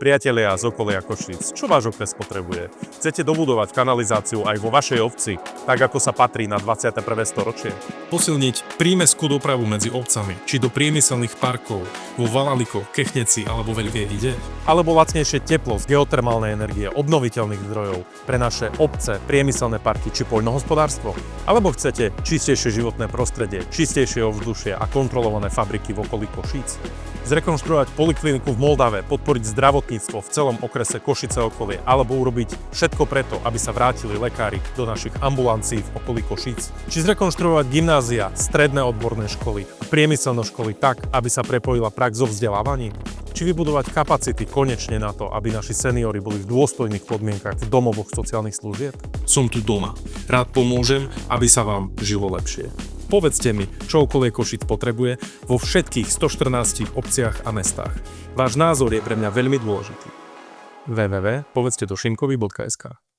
Priatelia z okolia Košíc, čo váš okres potrebuje? Chcete dobudovať kanalizáciu aj vo vašej obci, tak ako sa patrí na 21. storočie? Posilniť prímestskú dopravu medzi obcami, či do priemyselných parkov, vo Valaliko, Kechneci alebo Veľkej ide? Alebo lacnejšie teplo z geotermálnej energie, obnoviteľných zdrojov pre naše obce, priemyselné parky či poľnohospodárstvo? Alebo chcete čistejšie životné prostredie, čistejšie ovzdušie a kontrolované fabriky v okolí Košíc? Zrekonštruovať polikliniku v Moldave, podporiť zdravotníctvo v celom okrese Košice okolie, alebo urobiť všetko preto, aby sa vrátili lekári do našich ambulancií v okolí Košíc. Či zrekonštruovať gymnázia, stredné odborné školy a priemyselné školy tak, aby sa prepojila prax so vzdelávaním? Či vybudovať kapacity konečne na to, aby naši seniori boli v dôstojných podmienkach v domovoch sociálnych služieb? Som tu doma. Rád pomôžem, aby sa vám žilo lepšie. Povedzte mi, čo okolie Košíc potrebuje vo všetkých 114 obciach a mestách. Váš názor je pre mňa veľmi dôležitý. www.povedztedošimkovi.sk